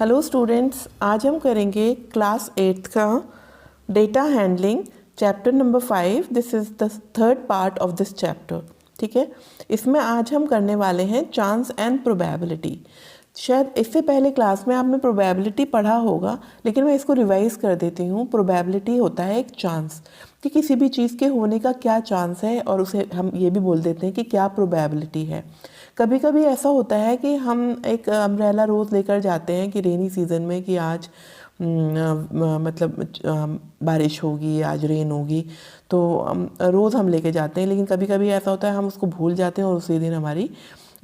Hello students, आज हम करेंगे क्लास 8 का data handling chapter number 5। This is the third part of this chapter. ठीक है, इसमें आज हम करने वाले हैं चांस एंड प्रोबेबिलिटी। शायद इससे पहले क्लास में आपने प्रोबेबिलिटी पढ़ा होगा, लेकिन मैं इसको रिवाइज कर देती हूँ। प्रोबेबिलिटी होता है एक चांस कि किसी भी चीज़ के होने का क्या चांस है, और उसे हम ये भी बोल देते हैं कि क्या प्रोबेबिलिटी है। कभी कभी ऐसा होता है कि हम एक अम्ब्रेला रोज़ लेकर जाते हैं कि रेनी सीज़न में कि आज बारिश होगी, आज रेन होगी, तो रोज़ हम लेके जाते हैं। लेकिन कभी कभी ऐसा होता है हम उसको भूल जाते हैं और उसी दिन हमारी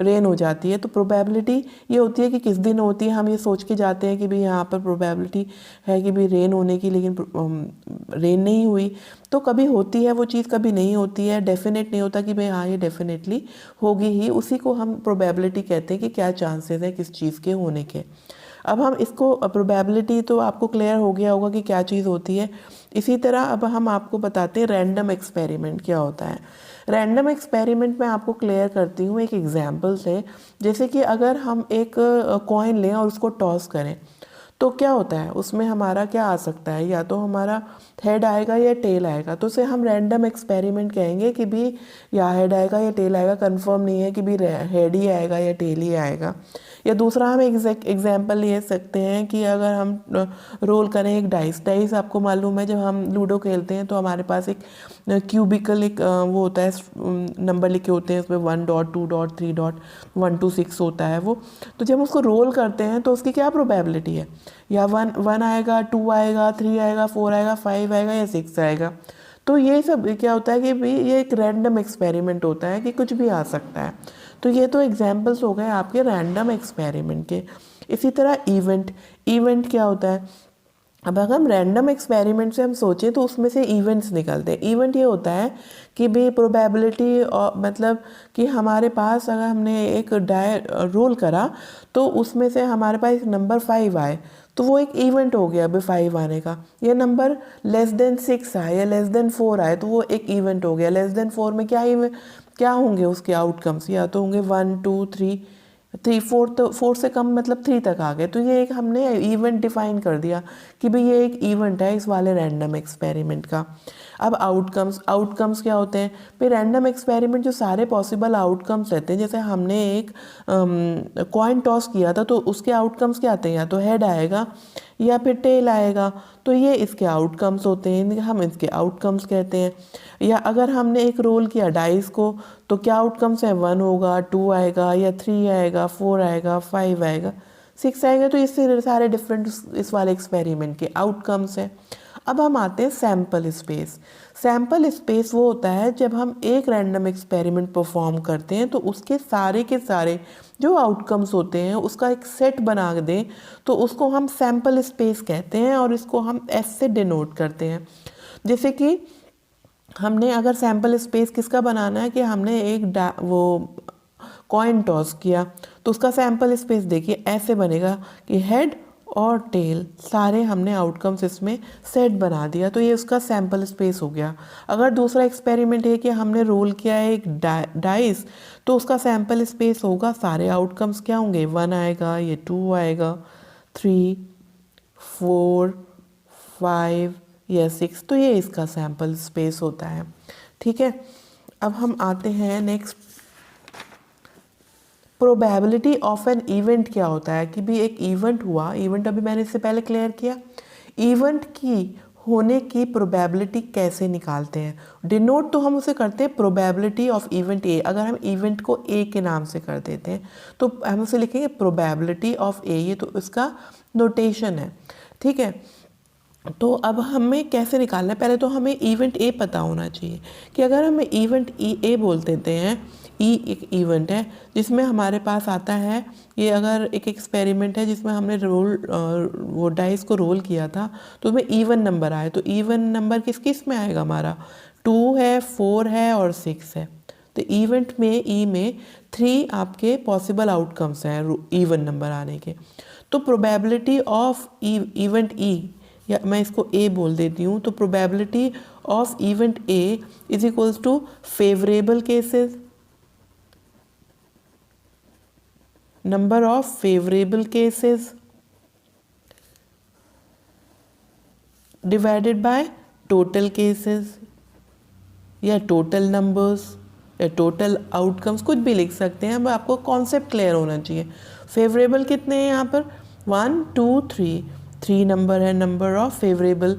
रेन हो जाती है। तो प्रोबेबिलिटी ये होती है कि किस दिन होती है। हम ये सोच के जाते हैं कि भाई यहाँ पर प्रोबेबिलिटी है कि भाई रेन होने की, लेकिन रेन नहीं हुई। तो कभी होती है वो चीज़, कभी नहीं होती है। डेफिनेट नहीं होता कि भाई हाँ ये डेफिनेटली होगी ही। उसी को हम प्रोबेबिलिटी कहते हैं कि क्या चांसेस है किस चीज़ के होने के। अब हम इसको प्रोबेबिलिटी तो आपको क्लियर हो गया होगा कि क्या चीज़ होती है। इसी तरह अब हम आपको बताते हैं रैंडम एक्सपेरिमेंट क्या होता है। रैंडम एक्सपेरिमेंट में आपको क्लियर करती हूँ एक एग्जांपल से। जैसे कि अगर हम एक कॉइन लें और उसको टॉस करें तो क्या होता है, उसमें हमारा क्या आ सकता है, या तो हमारा हेड आएगा या टेल आएगा। तो उसे हम रैंडम एक्सपेरिमेंट कहेंगे कि भी या हेड आएगा या टेल आएगा। कंफर्म नहीं है कि भी हेड ही आएगा या टेल ही आएगा। या दूसरा हम एग्जाम्पल ले सकते हैं कि अगर हम रोल करें एक डाइस आपको मालूम है जब हम लूडो खेलते हैं तो हमारे पास एक क्यूबिकल एक वो होता है, नंबर लिखे होते हैं उसमें 1 डॉट 2 डॉट 3 डॉट 1 to 6 होता है वो। तो जब उसको रोल करते हैं तो उसकी क्या प्रोबेबिलिटी है, या 1 आएगा, 2 आएगा, 3 आएगा, 4 आएगा, 5 आएगा या 6 आएगा। तो ये सब क्या होता है कि भाई ये एक रैंडम एक्सपेरिमेंट होता है कि कुछ भी आ सकता है। तो ये तो एग्जाम्पल्स हो गए आपके रैंडम एक्सपेरिमेंट के। इसी तरह इवेंट क्या होता है। अब अगर हम रैंडम एक्सपेरिमेंट से हम सोचें तो उसमें से इवेंट्स निकलते हैं। इवेंट ये होता है कि भाई प्रोबेबिलिटी, मतलब कि हमारे पास अगर हमने एक रोल करा तो उसमें से हमारे पास एक नंबर 5 आए तो वो एक इवेंट हो गया अभी 5 आने का। ये नंबर लेस देन 6 आए या लेस देन 4 आए तो वो एक इवेंट हो गया। लेस देन 4 में क्या होंगे उसके आउटकम्स, या तो होंगे 1 2 3 4, तो 4 से कम मतलब 3 तक आ गए। तो ये एक हमने इवेंट डिफाइन कर दिया कि भाई ये एक इवेंट है इस वाले रैंडम एक्सपेरिमेंट का। अब आउटकम्स क्या होते हैं भाई। रैंडम एक्सपेरिमेंट जो सारे पॉसिबल आउटकम्स रहते हैं, जैसे हमने एक कॉइन टॉस किया था तो उसके आउटकम्स क्या आते हैं, या तो हेड आएगा या फिर टेल आएगा। तो ये इसके आउटकम्स होते हैं, हम इसके आउटकम्स कहते हैं। या अगर हमने एक रोल किया डाइस को तो क्या आउटकम्स है, 1 होगा, 2 आएगा या 3 आएगा, 4 आएगा, 5 आएगा, 6 आएगा। तो इससे सारे डिफरेंट इस वाले एक्सपेरिमेंट के आउटकम्स हैं। अब हम आते हैं सैम्पल स्पेस। सैम्पल स्पेस वो होता है जब हम एक रैंडम एक्सपेरिमेंट परफॉर्म करते हैं तो उसके सारे के सारे जो आउटकम्स होते हैं उसका एक सेट बना दें तो उसको हम सैम्पल स्पेस कहते हैं, और इसको हम एस से डिनोट करते हैं। जैसे कि हमने अगर सैम्पल स्पेस किसका बनाना है कि हमने एक वो कॉइन टॉस किया तो उसका सैम्पल स्पेस देखिए ऐसे बनेगा कि हेड और टेल सारे हमने आउटकम्स इसमें सेट बना दिया, तो ये उसका सैम्पल स्पेस हो गया। अगर दूसरा एक्सपेरिमेंट है कि हमने रोल किया है एक डाइस तो उसका सैम्पल स्पेस होगा, सारे आउटकम्स क्या होंगे, 1 आएगा, ये 2 आएगा, 3 4 5 या 6। तो ये इसका सैम्पल स्पेस होता है। ठीक है, अब हम आते हैं next. Probability of an event क्या होता है कि भी एक इवेंट हुआ, इवेंट अभी मैंने इससे पहले क्लियर किया। इवेंट की होने की प्रोबेबिलिटी कैसे निकालते हैं, डिनोट तो हम उसे करते हैं प्रोबेबिलिटी ऑफ इवेंट ए। अगर हम इवेंट को ए के नाम से कर देते हैं तो हम उसे लिखेंगे प्रोबेबिलिटी ऑफ ए। ये तो इसका नोटेशन है। ठीक है, तो अब हमें कैसे निकालना है, पहले तो हमें इवेंट ए पता होना चाहिए कि अगर हम इवेंट ए बोल देते हैं, ई एक इवेंट है जिसमें हमारे पास आता है, ये अगर एक एक्सपेरिमेंट है जिसमें हमने वो डाइस को रोल किया था तो उसमें इवन नंबर आए। तो इवन नंबर किस किस में आएगा, हमारा 2 है, 4 है और 6 है। तो इवेंट में ई में 3 आपके पॉसिबल आउटकम्स हैं इवन नंबर आने के। तो प्रोबेबिलिटी ऑफ इवेंट ई, या मैं इसको ए बोल देती हूँ, तो probability of event A is equals to favourable cases, number of favourable cases divided by total cases या टोटल नंबर्स या टोटल आउटकम्स, कुछ भी लिख सकते हैं। अब आपको कॉन्सेप्ट क्लियर होना चाहिए। फेवरेबल कितने हैं यहाँ पर? 1 2 3, 3 नंबर है नंबर ऑफ फेवरेबल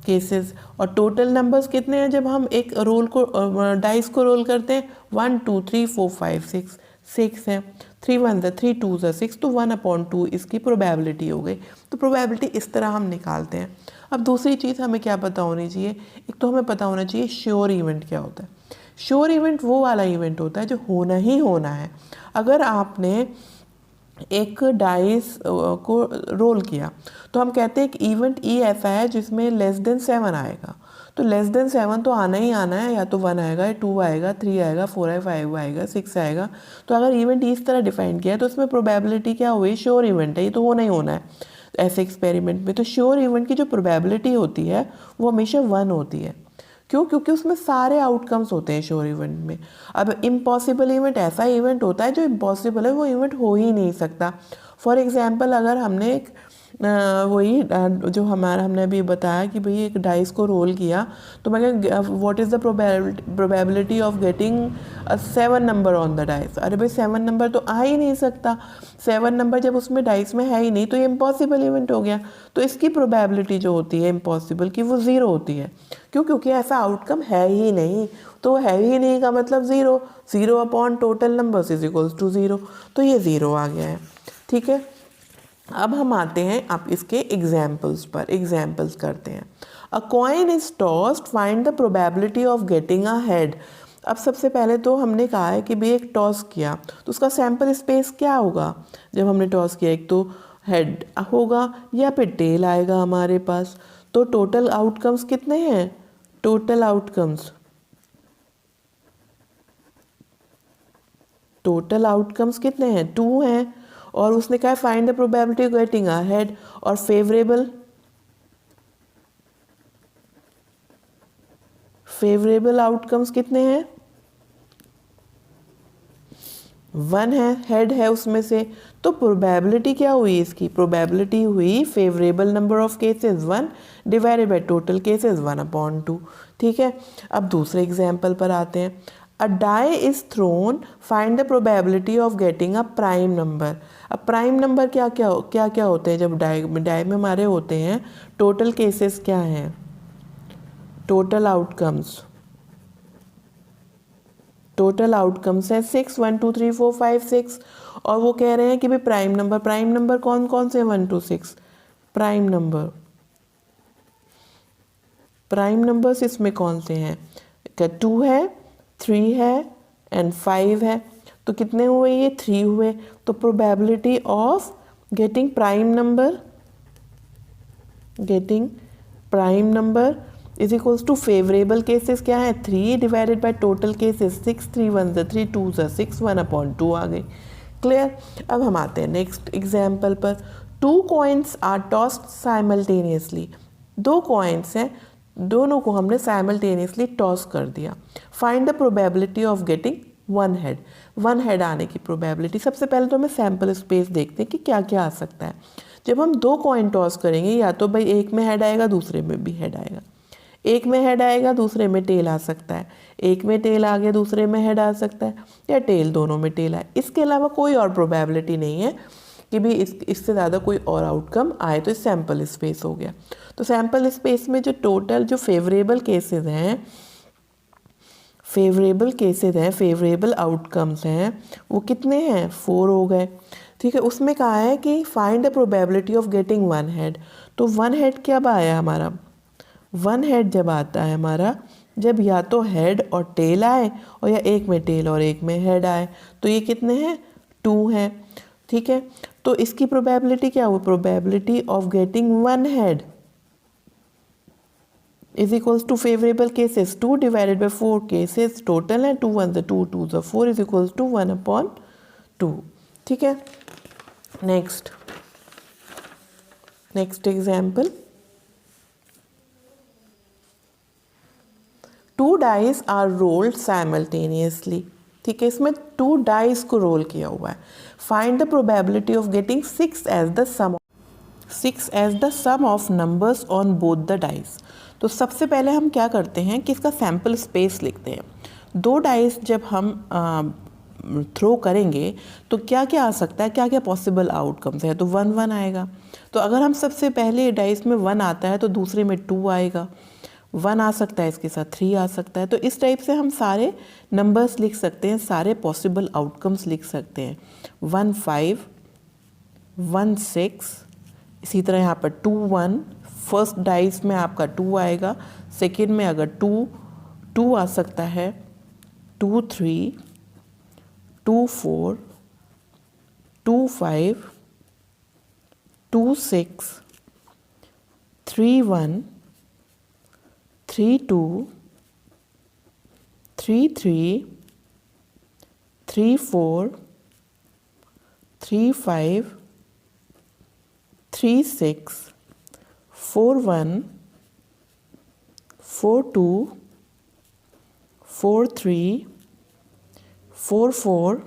केसेस। और टोटल नंबर्स कितने हैं? जब हम एक रोल को डाइस को रोल करते हैं 1 2 3 4 5 6, 6 है। 3 1 3 2 6, तो 1/2 इसकी प्रोबेबिलिटी हो गई। तो प्रोबेबिलिटी इस तरह हम निकालते हैं। अब दूसरी चीज़ हमें क्या पता होनी चाहिए? एक तो हमें पता होना चाहिए श्योर इवेंट क्या होता है। श्योर इवेंट वो वाला इवेंट होता है जो होना ही होना है। अगर आपने एक डाइस को रोल किया तो हम कहते हैं कि इवेंट ई ऐसा है जिसमें लेस देन 7 आएगा। तो लेस देन 7 तो आना ही आना है, या तो 1 आएगा, या 2 आएगा, 3 आएगा, 4 आएगा, 5 आएगा, 6 आएगा। तो अगर इवेंट इस तरह डिफाइन किया है तो उसमें प्रोबेबिलिटी क्या हुई? श्योर इवेंट है, ये तो होना ही होना है ऐसे एक्सपेरिमेंट में। तो श्योर इवेंट की जो प्रोबेबिलिटी होती है वो हमेशा 1 होती है। क्यों? क्योंकि उसमें सारे आउटकम्स होते हैं श्योर इवेंट में। अब इम्पॉसिबल इवेंट ऐसा इवेंट होता है जो इम्पॉसिबल है, वो इवेंट हो ही नहीं सकता। फॉर एग्जांपल अगर हमने एक वही जो हमने अभी बताया कि भाई एक डाइस को रोल किया, तो मैं what is the probability of getting 7 number on the dice. अरे भाई 7 नंबर तो आ ही नहीं सकता। 7 नंबर जब उसमें डाइस में है ही नहीं तो ये इम्पॉसिबल इवेंट हो गया। तो इसकी प्रोबेबिलिटी जो होती है इम्पॉसिबल की, वो 0 होती है। क्यों? क्योंकि ऐसा आउटकम है ही नहीं। तो है ही नहीं का मतलब 0, 0 total numbers is equals to 0। तो ये 0 आ गया है। ठीक है, अब हम आते हैं आप इसके एग्जाम्पल्स पर। एग्जाम्पल्स करते हैं। अ coin is tossed, find the probability of getting a head. अब सबसे पहले तो हमने कहा है कि भाई एक टॉस किया तो उसका सैम्पल स्पेस क्या होगा? जब हमने टॉस किया, एक तो हेड होगा या फिर टेल आएगा हमारे पास। तो टोटल आउटकम्स कितने हैं? टोटल आउटकम्स कितने हैं? 2 हैं। और उसने कहा find the probability of getting a head. और फेवरेबल आउटकम्स कितने हैं? 1 है, हेड है उसमें से। तो प्रोबेबिलिटी क्या हुई इसकी? प्रोबेबिलिटी हुई favourable number of cases 1 divided by total cases 1/2। ठीक है, अब दूसरे एग्जाम्पल पर आते हैं। A die is thrown, find the probability of getting a prime number. अब प्राइम नंबर क्या क्या होते हैं? जब डाई में हमारे होते हैं टोटल केसेस क्या हैं? टोटल आउटकम्स है 6, 1 2 3 4 5 6। और वो कह रहे हैं कि भाई प्राइम नंबर कौन कौन से? 1 2 6 प्राइम नंबर्स इसमें कौन से हैं? 2 है, 3 है एंड 5 है। तो कितने हुए? ये 3 हुए। तो probability of getting prime number is equals to favourable cases क्या है? 3 डिवाइडेड बाय टोटल केसेस 6, 3 1 3 2 6, 1/2 आ गई। क्लियर? अब हम आते हैं नेक्स्ट एग्जाम्पल पर। 2 coins are tossed simultaneously. 2 coins हैं, दोनों को हमने साइमल्टेनियसली टॉस कर दिया। Find the probability of getting 1 head. 1 head आने की प्रोबेबिलिटी। सबसे पहले तो हमें सैम्पल स्पेस देखते हैं कि क्या क्या आ सकता है। जब हम 2 कॉइन टॉस करेंगे, या तो भाई एक में हेड आएगा, दूसरे में भी हेड आएगा। एक में हेड आएगा, दूसरे में टेल आ सकता है। एक में टेल आ गया, दूसरे में हेड आ सकता है, या टेल दोनों में टेल आए। इसके अलावा कोई और प्रोबेबिलिटी नहीं है कि भी इससे ज़्यादा कोई और आउटकम आए। तो सैम्पल स्पेस हो गया। तो सैम्पल स्पेस में जो टोटल जो फेवरेबल आउटकम्स हैं वो कितने हैं? 4 हो गए। ठीक है, उसमें कहा है कि find the probability of getting 1 head. तो 1 हेड कब आया हमारा? 1 हेड जब आता है हमारा, जब या तो हेड और टेल आए, और या एक में टेल और एक में हेड आए। तो ये कितने हैं? 2 हैं। ठीक है, तो इसकी प्रोबेबिलिटी क्या हुई? Probability of getting 1 head is equals to favourable cases 2 divided by 4 cases total है 2 1 2 2 4 इज इक्वल्स टू 1/2। ठीक है, next example. 2 dice are rolled simultaneously. ठीक है, इसमें 2 डाइस को रोल किया हुआ है। Find the probability of getting 6 as the 6 as the sum of numbers on both the dice. तो सबसे पहले हम क्या करते हैं कि इसका सैम्पल स्पेस लिखते हैं। 2 डाइस जब हम थ्रो करेंगे तो क्या क्या आ सकता है, क्या क्या पॉसिबल आउटकम्स है। तो 1 1 आएगा। तो अगर हम सबसे पहले डाइस में 1 आता है तो दूसरे में 2 आएगा। 1 आ सकता है, इसके साथ 3 आ सकता है। तो इस टाइप से हम सारे नंबर्स लिख सकते हैं, सारे पॉसिबल आउटकम्स लिख सकते हैं। 1 5, 1 6, इसी तरह यहाँ पर 2 1। फर्स्ट डाइस में आपका 2 आएगा, सेकेंड में अगर 2 आ सकता है, 2 3, 2 4, 2 5, 2 6, 3 1, 3 2, 3 3, 3 4, 3 5, 3 6, 4 1, 4 2, 4 3, 4 4,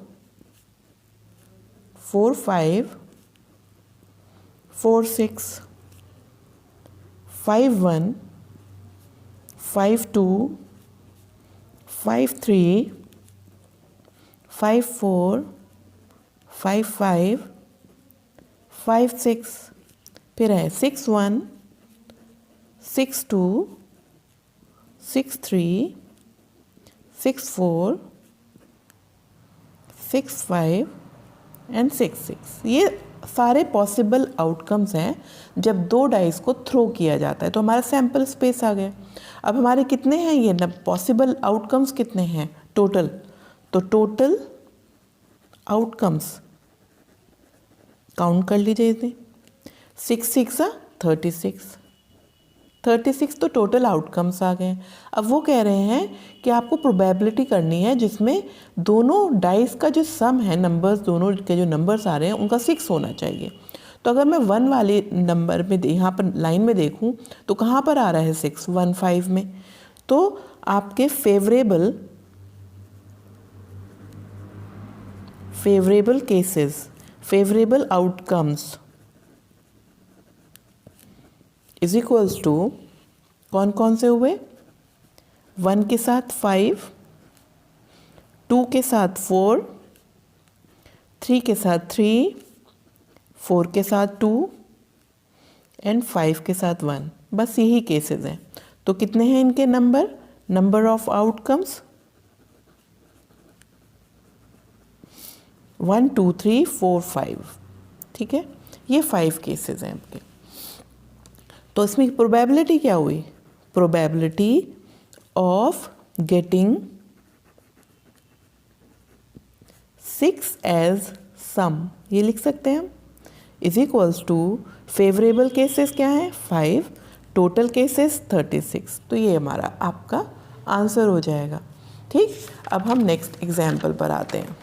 4 5, 4 6, 5 1, 5 2, 5 3, 5 4, 5 5, 5 6, फिर है 6 1, 6 2, 6 3, 6 4, 6 5 एंड 6 6। ये सारे पॉसिबल आउटकम्स हैं जब 2 डाइस को थ्रो किया जाता है। तो हमारा सैम्पल स्पेस आ गया। अब हमारे कितने हैं ये पॉसिबल आउटकम्स कितने हैं टोटल? तो टोटल आउटकम्स काउंट कर लीजिए इसे। 6 6 36, 36 तो टोटल आउटकम्स आ गए। अब वो कह रहे हैं कि आपको प्रोबेबिलिटी करनी है जिसमें दोनों डाइस का जो सम है, नंबर्स दोनों के जो नंबर्स आ रहे हैं उनका 6 होना चाहिए। तो अगर मैं 1 वाले नंबर में यहाँ पर लाइन में देखूँ तो कहाँ पर आ रहा है 6? 1 5 में। तो आपके favourable cases, favourable outcomes is equals to कौन कौन से हुए? 1 के साथ 5, 2 के साथ 4, 3 के साथ 3, 4 के साथ 2 एंड 5 के साथ 1। बस यही केसेस हैं। तो कितने हैं इनके नंबर ऑफ आउटकम्स? 1 2 3 4 5। ठीक है, ये 5 केसेस हैं आपके। तो इसमें प्रोबेबिलिटी क्या हुई? Probability of getting 6 as sum, ये लिख सकते हैं हम, is equals to favourable cases क्या है? 5, टोटल केसेस 36। तो ये हमारा आपका आंसर हो जाएगा। ठीक, अब हम नेक्स्ट एग्जाम्पल पर आते हैं।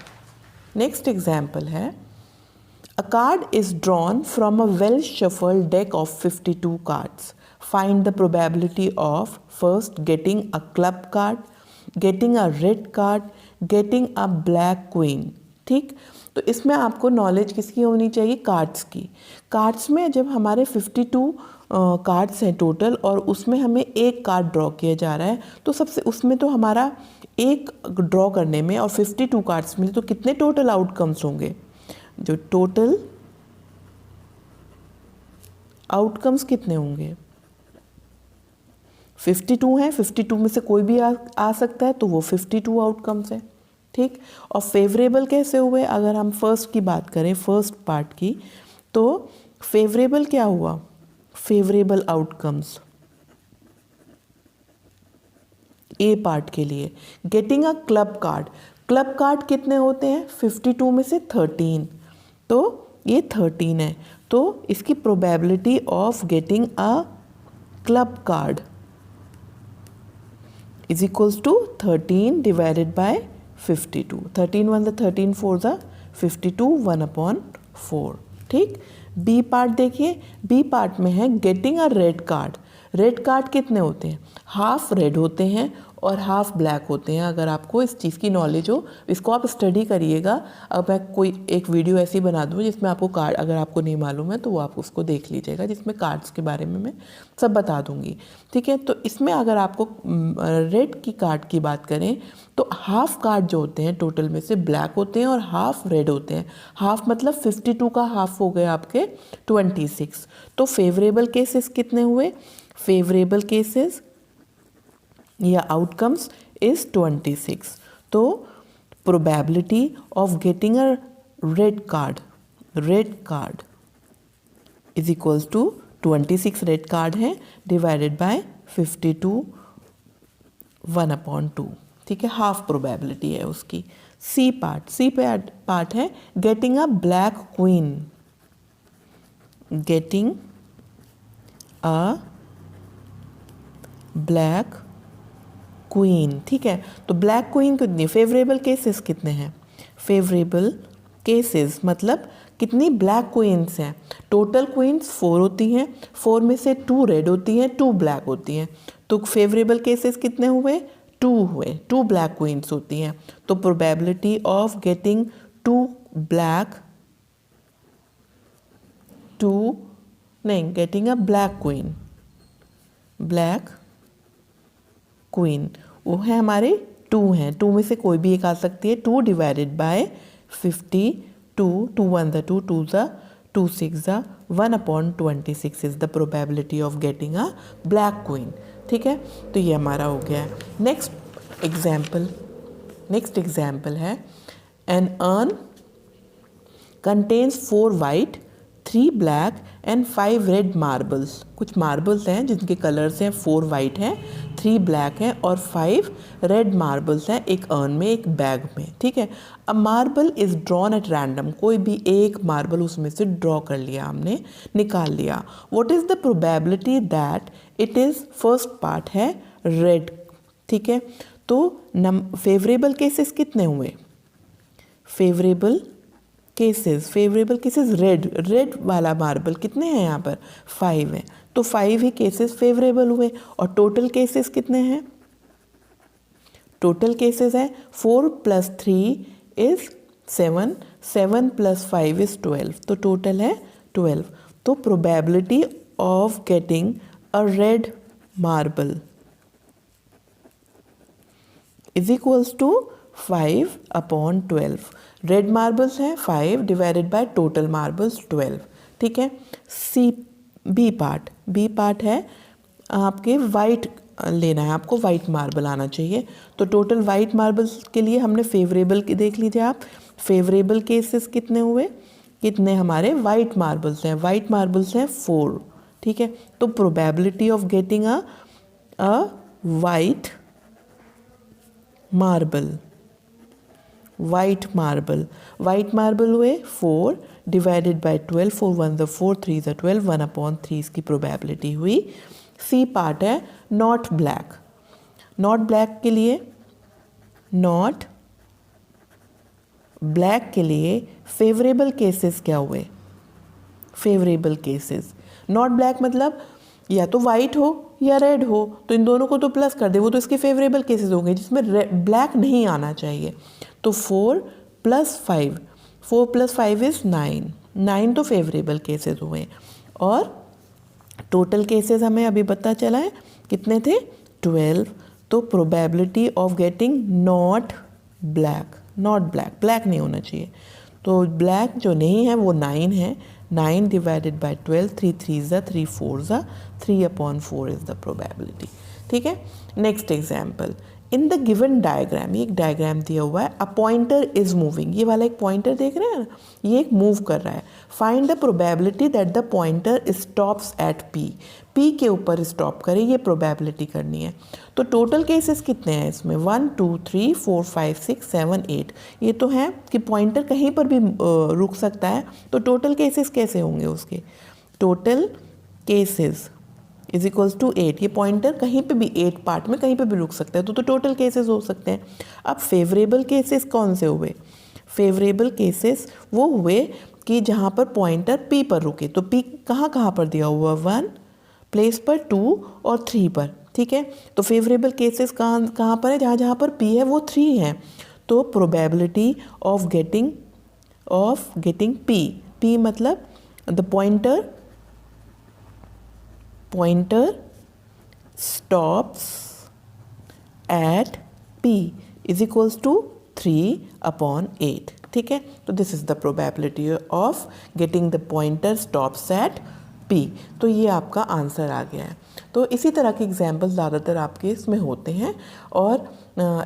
नेक्स्ट एग्जाम्पल है, a card is drawn from a well shuffled deck of 52 cards. Find the probability of first getting a club card, getting a red card, getting a black queen. ठीक, तो इसमें आपको knowledge किसकी होनी चाहिए? Cards की। Cards में जब हमारे 52 कार्ड्स हैं टोटल और उसमें हमें एक कार्ड ड्रॉ किया जा रहा है, तो सबसे उसमें तो हमारा एक ड्रॉ करने में और 52 कार्ड्स में तो कितने टोटल आउटकम्स होंगे? जो टोटल आउटकम्स कितने होंगे? 52 हैं, 52 में से कोई भी आ सकता है, तो वो 52 आउटकम्स है। ठीक, और फेवरेबल कैसे हुए? अगर हम फर्स्ट की बात करें, फर्स्ट पार्ट की, तो फेवरेबल क्या हुआ? फेवरेबल आउटकम्स ए पार्ट के लिए। गेटिंग अ क्लब कार्ड कितने होते हैं? 52 में से 13, तो ये 13 है। तो इसकी probability of getting a club card is equals to 13 divided by 52। 13 1 13 4 52, 1/4। ठीक, बी पार्ट देखिए। बी पार्ट में है getting a red card. Red card कितने होते हैं? हाफ रेड होते हैं और हाफ ब्लैक होते हैं। अगर आपको इस चीज़ की नॉलेज हो, इसको आप स्टडी करिएगा। अब मैं कोई एक वीडियो ऐसी बना दूँ जिसमें आपको कार्ड, अगर आपको नहीं मालूम है तो वो आप उसको देख लीजिएगा, जिसमें कार्ड्स के बारे में मैं सब बता दूँगी, ठीक है। तो इसमें अगर आपको रेड की कार्ड की बात करें तो हाफ कार्ड जो होते हैं टोटल में से ब्लैक होते हैं और हाफ रेड होते हैं। हाफ मतलब 52 का हाफ हो गए आपके 26। तो फेवरेबल केसेस कितने हुए? फेवरेबल केसेस या आउटकम्स इज 26। तो probability of getting a red card is equals to 26 red card है डिवाइडेड बाय 52 1/2, ठीक है। हाफ प्रोबेबिलिटी है उसकी। सी पार्ट है getting a black queen, getting a black queen, ठीक है। तो ब्लैक क्वीन कितनी? फेवरेबल केसेस कितने हैं? फेवरेबल केसेस मतलब कितनी ब्लैक क्वींस हैं? टोटल क्वींस 4 होती हैं, 4 में से 2 रेड होती हैं, 2 ब्लैक होती हैं। तो फेवरेबल केसेस कितने हुए? 2 हुए, 2 ब्लैक क्वींस होती हैं। तो probability of getting 2 getting a black queen वो है हमारे 2 हैं। 2 में से कोई भी एक आ सकती है। 2 डिवाइडेड बाय 52, 2 1 ज़ा 2, 2 ज़ा 2 6 ज़ा 1/26 is the probability of getting a black queen, ठीक है। तो ये हमारा हो गया है। नेक्स्ट एग्जाम्पल है an urn contains 4 white 3 black and 5 red marbles. कुछ मार्बल्स हैं जिनके कलर्स हैं, 4 वाइट हैं, 3 ब्लैक हैं और 5 रेड मार्बल्स हैं एक अर्न में, एक बैग में, ठीक है। A marble is drawn at random, कोई भी एक मार्बल उसमें से ड्रॉ कर लिया हमने, निकाल लिया। What is the probability that it is, first part है रेड, ठीक है। तो फेवरेबल केसेस कितने हुए? फेवरेबल केसेस रेड वाला मार्बल कितने हैं यहाँ पर? 5 है। तो 5 ही केसेस फेवरेबल हुए। और टोटल केसेस कितने हैं? टोटल केसेस है 4 + 3 इज 7, 7 + 5 इज 12। तो टोटल है 12। तो probability of getting a red marble is equals to 5/12। Red marbles हैं 5 डिवाइडेड बाय टोटल मार्बल्स 12, ठीक है। बी पार्ट है आपके वाइट लेना है, आपको वाइट मार्बल आना चाहिए। तो टोटल वाइट मार्बल्स के लिए हमने फेवरेबल देख लीजिए आप, फेवरेबल केसेस कितने हुए? कितने हमारे वाइट मार्बल्स हैं? वाइट मार्बल्स हैं 4, ठीक है। तो probability of getting a white marble हुए 4 डिवाइडेड बाय 12, 4 1 ज़ा 4, 3 ज़ा 12, 1/3 इसकी प्रोबेबिलिटी हुई। सी पार्ट है नॉट ब्लैक के लिए फेवरेबल केसेस क्या हुए? फेवरेबल केसेस नॉट ब्लैक मतलब या तो वाइट हो या रेड हो, तो इन दोनों को तो प्लस कर दे, वो तो इसके फेवरेबल केसेस होंगे जिसमें ब्लैक नहीं आना चाहिए। तो 4 + 5 इज 9 तो फेवरेबल केसेस हुए। और टोटल केसेस हमें अभी पता चला है कितने थे? 12। तो probability of getting not black नहीं होना चाहिए। तो ब्लैक जो नहीं है वो 9 है। 9 डिवाइडेड बाय 12, 3 3 ज़ा 3, 4 ज़ा 3/4 इज द प्रोबेबिलिटी, ठीक है। Next example, in the given diagram, ये एक डायग्राम दिया हुआ है। अ पॉइंटर इज मूविंग, ये वाला एक पॉइंटर देख रहे हैं ना, ये एक मूव कर रहा है। Find the probability that the pointer stops at P के ऊपर स्टॉप करे, ये प्रोबेबिलिटी करनी है। तो टोटल केसेस कितने हैं इसमें? 1 2 3 4 5 6 7 8। ये तो है कि पॉइंटर कहीं पर भी रुक सकता है। तो टोटल केसेस कैसे होंगे उसके? Total cases is equals to 8। ये पॉइंटर कहीं पे भी 8 पार्ट में कहीं पे भी रुक सकता है, तो टोटल केसेस हो सकते हैं। अब फेवरेबल केसेस कौन से हुए? फेवरेबल केसेस वो हुए कि जहाँ पर पॉइंटर पी पर रुके। तो पी कहाँ पर दिया हुआ? 1 प्लेस पर 2 और 3 पर, ठीक है। तो फेवरेबल केसेस कहाँ कहाँ पर है, जहाँ जहाँ पर P है वो 3 है। तो प्रोबेबिलिटी ऑफ गेटिंग P मतलब the pointer stops at P is equals to 3/8, ठीक है। तो this is the probability of getting the pointer stops at P। तो ये आपका आंसर आ गया है। तो इसी तरह के एग्जाम्पल ज़्यादातर आपके इसमें होते हैं। और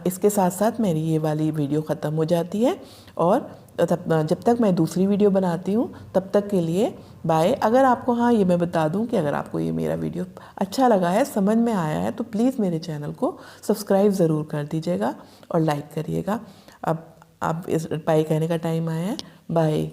इसके साथ साथ मेरी ये वाली वीडियो ख़त्म हो जाती है। और जब तक मैं दूसरी वीडियो बनाती हूँ तब तक के लिए बाय। अगर आपको, हाँ ये मैं बता दूँ कि अगर आपको ये मेरा वीडियो अच्छा लगा है, समझ में आया है, तो प्लीज़ मेरे चैनल को सब्सक्राइब ज़रूर कर दीजिएगा और लाइक करिएगा। अब इस बाय कहने का टाइम आया है। बाय।